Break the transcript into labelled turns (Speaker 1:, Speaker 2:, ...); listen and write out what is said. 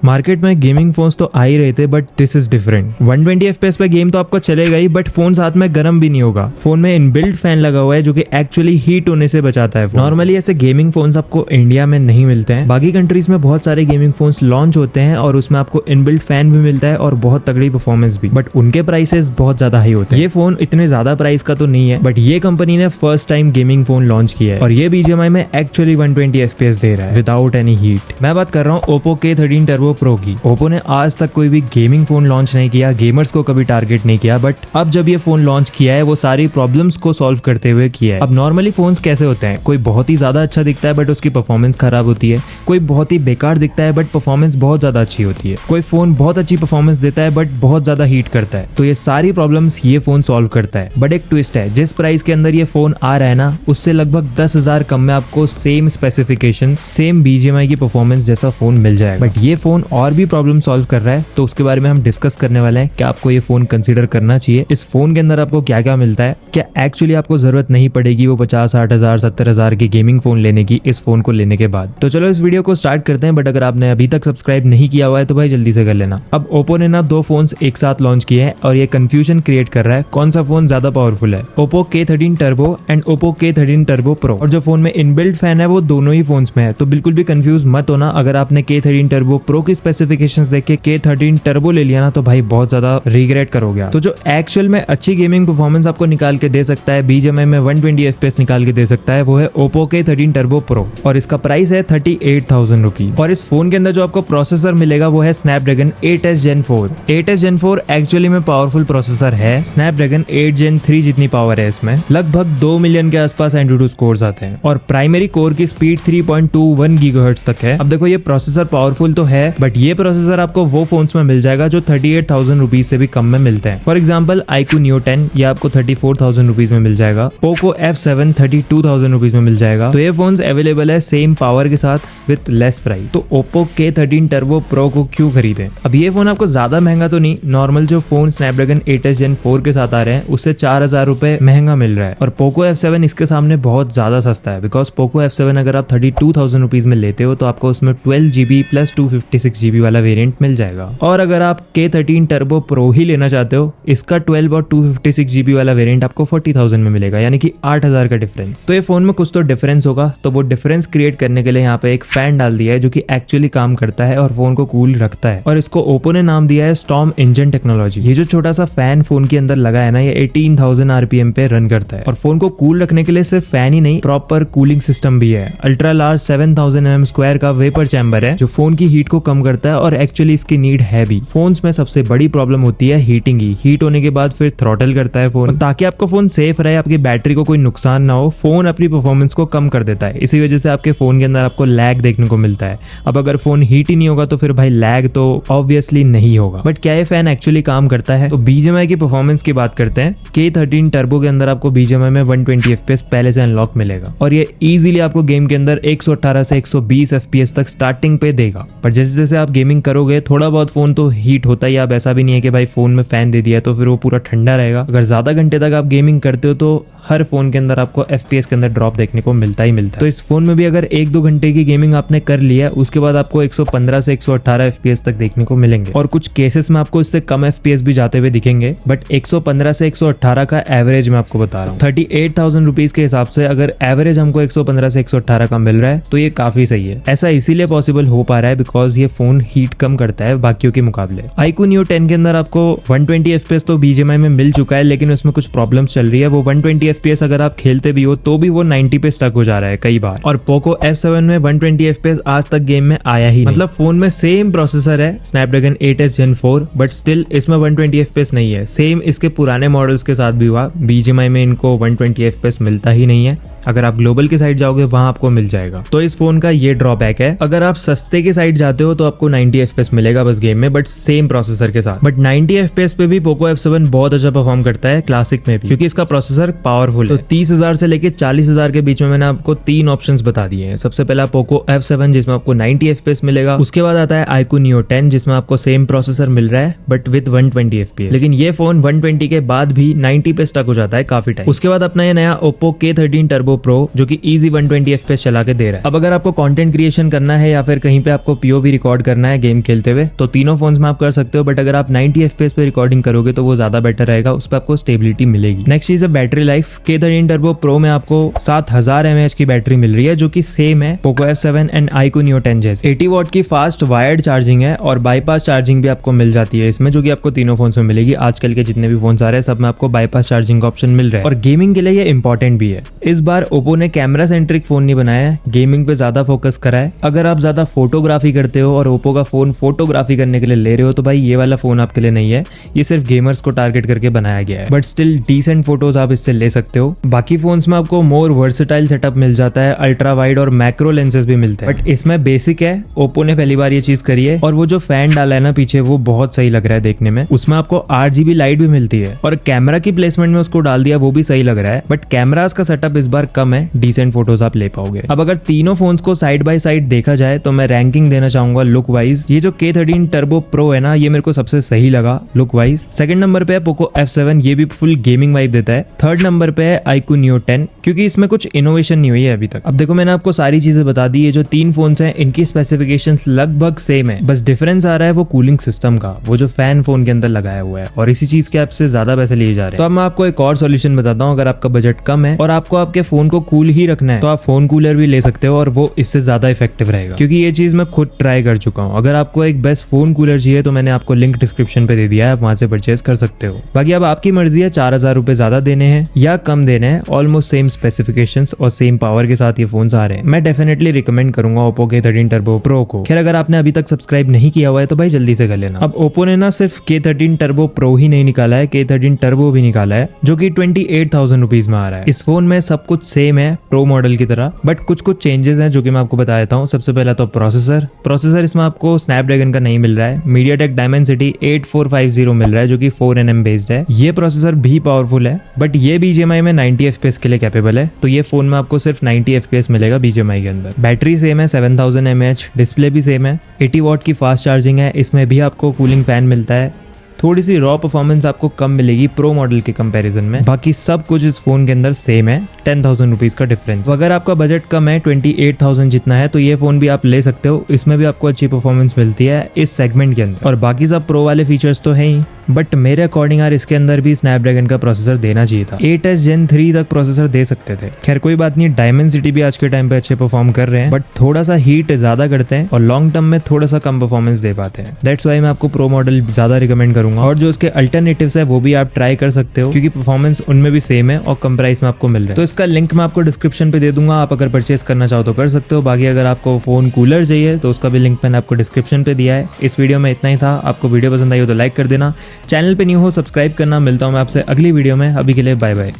Speaker 1: Market में gaming phones तो आ ही रहे थे, but this is different. 120 FPS पे गेम तो आपको चलेगा ही, बट फोन साथ में गर्म भी नहीं होगा। फोन में इनबिल्ट फैन लगा हुआ है जो कि एक्चुअली हीट होने से बचाता है। नॉर्मली ऐसे गेमिंग फोन्स आपको इंडिया में नहीं मिलते हैं। बाकी कंट्रीज में बहुत सारे गेमिंग फोन्स लॉन्च होते हैं और उसमें आपको इनबिल्ट फैन भी मिलता है और बहुत तगड़ी परफॉर्मेंस भी, बट उनके प्राइसेस बहुत ज्यादा हाई होते हैं। ये फोन इतने ज्यादा प्राइस का तो नहीं है, बट ये कंपनी ने first time gaming phone launch किया है और ये BGMI में एक्चुअली 120 FPS दे रहा है विदाउट एनी हीट। मैं बात कर रहा हूँ Oppo K13 Turbo Pro की। Oppo ने आज तक कोई भी गेमिंग फोन लॉन्च नहीं किया, गेमर्स को कभी टारगेट नहीं किया, बट अब जब ये फोन लॉन्च किया है वो सारी प्रॉब्लम्स को सॉल्व करते हुए किया है। अब नॉर्मली फोन्स कैसे होते हैं, कोई बहुत ही ज्यादा अच्छा दिखता है बट उसकी परफॉर्मेंस खराब होती है, कोई बहुत ही बेकार दिखता है बट परफॉर्मेंस बहुत ज्यादा अच्छी होती है, कोई फोन बहुत अच्छी परफॉर्मेंस देता है बट बहुत ज्यादा हीट करता है। तो ये सारी प्रॉब्लम्स ये फोन सॉल्व करता है। बट एक ट्विस्ट है, जिस प्राइस के अंदर ये फोन आ रहा है ना, उससे लगभग 10,000 कम में आपको सेम स्पेसिफिकेशन, सेम BGMI की परफॉर्मेंस जैसा फोन मिल जाएगा। बट ये फोन और भी प्रॉब्लम सॉल्व कर रहा है, तो उसके बारे में हम डिस्कस करने वाले हैं कि आपको ये फोन कंसीडर करना चाहिए। इस फोन के अंदर आपको क्या क्या मिलता है, क्या एक्चुअली आपको जरूरत नहीं पड़ेगी वो 50-60,000 70,000 की गेमिंग फोन लेने की इस फोन को लेने के बाद। तो चलो इस वीडियो को स्टार्ट करते हैं। बट अगर आपने अभी तक सब्सक्राइब नहीं किया हुआ है तो भाई जल्दी से कर लेना। अब Oppo ने ना दो फोन्स एक साथ लॉन्च किए हैं और ये कंफ्यूजन क्रिएट कर रहा है कौन सा फोन ज्यादा पावरफुल है, Oppo K13 Turbo and Oppo K13 Turbo Pro। और जो फोन में इनबिल्ट फैन है वो दोनों ही फोन्स में है, तो बिल्कुल भी कंफ्यूज मत होना। अगर आपने K13 Turbo Pro की स्पेसिफिकेशंस देख के K13 Turbo ले लिया ना तो भाई बहुत ज्यादा रिग्रेट करोगे। तो जो एक्चुअल में अच्छी गेमिंग परफॉर्मेंस आपको निकाल के दे सकता है, BGMI में 120 FPS निकाल के दे सकता है, वो है Oppo K13 Turbo Pro और इसका प्राइस है 38,000 रुपीज। और इस फोन के अंदर जो आपको प्रोसेसर मिलेगा वो है Snapdragon 8s Gen 4। 8s Gen 4 actually में पावरफुल प्रोसेसर है। Snapdragon 8 Gen 3 जितनी पावर है इसमें। लगभग 2 मिलियन के आसपास Antutu स्कोर्स आते हैं और प्राइमरी कोर की स्पीड 3.21 GHz तक है। अब देखो ये प्रोसेसर पावरफुल तो है, बट ये प्रोसेसर आपको वो फोन्स में मिल जाएगा जो 38,000 रुपीज से भी कम में मिलते हैं। फॉर एग्जाम्पल iQOO Neo 10 ये आपको 34,000 रुपीज में मिल जाएगा। Poco F7 32,000 रुपीज में मिल जाएगा। तो ये फोन्स अवेलेबल है सेम पावर के साथ विद लेस प्राइस। तो Oppo K13 Turbo Pro को क्यों खरीदें? अब ये फोन आपको ज्यादा महंगा तो नहीं, नॉर्मल जो फोन Snapdragon 8s Gen 4 के साथ आ रहे हैं उससे 4,000 रुपए महंगा मिल रहा है और Poco F7 इसके सामने बहुत ज्यादा सस्ता है। बिकॉज Poco F7 अगर आप 32,000 रुपीज में लेते हो तो आपको उसमें 12GB प्लस 256GB वाला वेरिएंट मिल जाएगा। और अगर आप K13 Turbo Pro ही लेना चाहते हो, इसका 12 और 256GB वाला वेरिएंट आपको 40,000 में मिलेगा, यानी कि 8,000 का डिफरेंस। तो ये फोन में कुछ तो डिफरेंस होगा, तो वो डिफरेंस क्रिएट करने के लिए यहाँ पे एक फैन डाल दिया है जो कि एक्चुअली काम करता है और फोन को कूल रखता है और इसको Oppo ने नाम दिया है Storm Engine टेक्नोलॉजी। ये जो छोटा सा फैन फोन के अंदर लगा है ना, ये 18,000 RPM पे रन करता है और फोन को कूल रखने के लिए सिर्फ फैन ही नहीं, प्रॉपर कूलिंग सिस्टम भी है। अल्ट्रा लार्ज 7000 mm स्क्वायर का वेपर चैम्बर है जो फोन की हीट को कम करता है और एक्चुअली इसकी नीड है भी। फोन्स में सबसे बड़ी प्रॉब्लम होती है हीटिंग ही। हीट होने के बाद फिर थ्रॉटल करता है फोन। ताकि आपका फोन सेफ रहे, आपकी बैटरी को कोई नुकसान ना हो, फोन अपनी परफॉर्मेंस को कम कर देता है। इसी वजह से आपके फोन के अंदर आपको लैग देखने को मिलता है। अब अगर फोन हीट ही नहीं होगा तो फिर भाई लैग तो ऑब्वियसली नहीं होगा। बट क्या ये फैन एक्चुअली काम करता है? तो BGMI की परफॉर्मेंस की बात करते हैं। K13 Turbo के अंदर आपको BGMI में 120 FPS पहले से अनलॉक मिलेगा और ये इजीली आपको गेम के अंदर 118 से 120 FPS तक स्टार्टिंग पे देगा। पर जैसे जैसे आप गेमिंग करोगे थोड़ा बहुत फोन तो हीट होता ही। अब ऐसा भी नहीं है कि भाई फोन में फैन दे दिया तो फिर वो पूरा ठंडा रहेगा। अगर ज्यादा घंटे तक आप गेमिंग करते हो तो हर फोन के अंदर आपको FPS के अंदर ड्रॉप देखने को मिलता ही मिलता है। तो इस फोन में भी अगर 1-2 घंटे की गेमिंग आपने कर लिया उसके बाद आपको 115 से 118 FPS तक देखने को मिलेंगे और कुछ केसेस में आपको इससे कम FPS भी जाते हुए दिखेंगे। बट 115 से 118 का एवरेज मैं आपको बता रहा हूँ। 38,000 रुपीज के हिसाब से अगर एवरेज हमको 115 से 118 का मिल रहा है तो ये काफी सही है। ऐसा इसीलिए पॉसिबल हो पा रहा है बिकॉज ये फोन हीट कम करता है बाकियों के मुकाबले। iQOO Neo 10 के अंदर आपको 120 FPS तो BGMI में मिल चुका है, लेकिन उसमें कुछ प्रॉब्लम्स चल रही है। वो 120 FPS अगर आप खेलते भी हो तो भी वो 90 पे स्टक हो जा रहा है कई बार। और Poco F7 में 120 FPS आज तक गेम में आया ही नहीं। मतलब फोन में सेम प्रोसेसर है Snapdragon 8s Gen 4 but still इसमें 120 FPS नहीं है। सेम इसके पुराने मॉडल्स के साथ भी हुआ। BGMI में इनको 120 FPS मिलता ही नहीं है। अगर आप ग्लोबल की साइड जाओगे वहां आपको मिल जाएगा। तो इस फोन का ये ड्रॉबैक है। अगर आप सस्ते की साइड जाते हो तो आपको 90 FPS मिलेगा बस गेम में, बट सेम प्रोसेसर के साथ। बट 90 FPS पे भी Poco F7 बहुत अच्छा परफॉर्म करता है क्लासिक में भी, क्योंकि इसका प्रोसेसर पावरफुल है। तो 30,000 से लेके 40,000 के बीच में मैंने आपको 3 ऑप्शंस बता दिए हैं। सबसे पहला पोको F7 जिसमें आपको 90 FPS मिलेगा। उसके बाद आता है iQOO Neo 10 जिसमें आपको सेम प्रोसेसर मिल रहा है बट विद 120 FPS। लेकिन ये फोन 120 के बाद भी 90 पे स्टक हो जाता है काफी टाइम। उसके बाद अपना ये नया Oppo K13 Turbo Pro जो कि इजी 120 FPS चला के दे रहा है। अब अगर आपको कंटेंट क्रिएशन करना है या फिर कहीं पे आपको POV रिकॉर्ड करना है गेम खेलते हुए तो तीनों फोन्स में आप कर सकते हो, बट अगर आप 90 FPS पे रिकॉर्डिंग करोगे तो वो ज्यादा बेटर रहेगा, उस पर आपको स्टेबिलिटी मिलेगी। नेक्स्ट चीज है battery life. K13 Turbo Pro में आपको 7000 mAh की बैटरी मिल रही है जो कि सेम है Poco F7 and iQOO Neo 10 जैसे। 80 वॉट की फास्ट वायर्ड चार्जिंग है और बाईपास चार्जिंग भी आपको मिल जाती है इसमें, जो कि आपको तीनों फोन्स में मिलेगी। आजकल के जितने भी फोन्स आ रहे हैं सब में आपको बाईपास चार्जिंग का ऑप्शन मिल रहा है और गेमिंग के लिए ये इंपॉर्टेंट भी है। इस बार ओप्पो ने कैमरा सेंट्रिक फोन नहीं बनाया है, गेमिंग पे ज्यादा फोकस करा है। अगर आप ज्यादा फोटोग्राफी करते हो और ओप्पो का फोन फोटोग्राफी करने के लिए ले रहे हो तो भाई ये वाला फोन आपके लिए नहीं है, ये सिर्फ गेमर्स को टारगेट करके बनाया गया है। बट स्टिल डिसेंट फोटोज आप इससे ले सकते हो। बाकी फोन्स में आपको मोर वर्सेटाइल सेटअप मिल जाता है, अल्ट्रा वाइड और मैक्रो लेंसेज भी मिलते हैं, बट इसमें बेसिक है। ओप्पो ने पहली बार ये चीज करी है और वो जो फैन डाला है ना पीछे वो बहुत सही लग रहा है देखने में। उसमें आपको 8GB लाइट भी मिलती है और कैमरा की प्लेसमेंट में उसको डाल दिया, वो भी सही लग रहा है। बट कैमरास का सेटअप इस बार कम है, डिसेंट फोटोज आप ले पाओगे। अब अगर तीनों फोन्स को साइड बाय साइड देखा जाए तो मैं रैंकिंग देना चाहूंगा लुक वाइज। ये जो K13 Turbo Pro है ना ये मेरे को सबसे सही लगा लुक वाइज। सेकंड नंबर पे है पोको F7, ये भी फुल गेमिंग वाइब देता है। थर्ड नंबर पे है iQOO Neo 10 क्योंकि इसमें कुछ इनोवेशन नहीं हुई है अभी तक। अब देखो मैंने आपको सारी चीजें बता दी, ये जो 3 फोन्स हैं इनकी स्पेसिफिकेशंस लगभग सेम है, बस डिफरेंस आ रहा है वो कूलिंग सिस्टम का, वो जो फैन फोन के अंदर लगाया हुआ है और इसी चीज के आपसे ज्यादा पैसे लिए जा रहे हैं। तो अब मैं आपको एक और सॉल्यूशन बताता हूँ। अगर आपका बजट कम है और आपको आपके फोन को कूल ही रखना है तो आप फोन कूलर भी ले सकते हो और वो इससे ज्यादा इफेक्टिव रहेगा, क्योंकि ये चीज मैं खुद ट्राई कर चुका हूँ। अगर आपको एक बेस्ट फोन कूलर चाहिए तो मैंने आपको लिंक डिस्क्रिप्शन पे दे दिया है, आप वहां से परचेज कर सकते हो। बाकी अब आपकी मर्जी है 4000 रुपए ज्यादा देने हैं या कम देने हैं, ऑलमोस्ट सेम स्पेसिफिकेशंस और सेम पावर के साथ ये फोन्स आ रहे हैं। मैं डेफिनेटली रिकमेंड करूंगा ओप्पो K13 Turbo Pro को। खैर अगर आपने अभी तक सब्सक्राइब नहीं किया हुआ है तो भाई जल्दी से कर लेना। अब ओप्पो ने ना सिर्फ K13 Turbo Pro ही नहीं निकाला है, K13 Turbo भी निकाला है जो कि 28,000 रुपीज में आ रहा है। इस फोन में सब कुछ सेम है प्रो मॉडल की तरह, बट कुछ कुछ चेंजेस हैं जो कि मैं आपको बता देता हूँ। सबसे पहला तो प्रोसेसर इसमें आपको स्नैपड्रैगन का नहीं मिल रहा है, MediaTek Dimensity 8450 मिल रहा है जो कि 4nm बेस्ड है। ये प्रोसेसर भी पावरफुल है बट ये BGMI में 90 FPS के लिए कैपेबल है, तो ये फोन में आपको सिर्फ 90 FPS मिलेगा BGMI के अंदर। बैटरी सेम है 7000 mAh, डिस्प्ले भी सेम है, 80 वॉट की फास्ट चार्जिंग है, इसमें भी आपको कूलिंग फैन मिलता है। थोड़ी सी रॉ परफॉर्मेंस आपको कम मिलेगी प्रो मॉडल के कंपैरिजन में, बाकी सब कुछ इस फोन के अंदर सेम है। 10,000 रुपीज का डिफरेंस। अगर आपका बजट कम है 28,000 जितना है तो ये फोन भी आप ले सकते हो, इसमें भी आपको अच्छी परफॉर्मेंस मिलती है इस सेगमेंट के अंदर। और बाकी सब प्रो वाले फीचर्स तो है ही, बट मेरे अकॉर्डिंग यार इसके अंदर भी स्नैपड्रैगन का प्रोसेसर देना चाहिए था। 8s Gen 3 तक प्रोसेसर दे सकते थे। खैर कोई बात नहीं, Dimensity भी आज के टाइम पे अच्छे परफॉर्म कर रहे हैं, बट थोड़ा सा हीट ज्यादा करते हैं और लॉन्ग टर्म में थोड़ा सा कम परफॉर्मेंस दे पाते हैं। दैट्स वाई मैं आपको प्रो मॉडल ज्यादा रिकमेंड करूंगा और जो उसके अल्टरनेटिव्स है वो भी आप ट्राई कर सकते हो, क्योंकि परफॉर्मेंस उनमें भी सेम है और कम प्राइस में आपको मिल रहा है। तो इसका लिंक मैं आपको डिस्क्रिप्शन पे दे दूंगा, आप अगर परचेस करना चाहो तो कर सकते हो। बाकी अगर आपको फोन कूलर चाहिए तो उसका भी लिंक मैंने आपको डिस्क्रिप्शन पे दिया है। इस वीडियो में इतना ही था। आपको वीडियो पसंद आई हो तो लाइक कर देना, चैनल पे न्यू हो सब्सक्राइब करना। मिलता हूँ मैं आपसे अगली वीडियो में, अभी के लिए बाय बाय।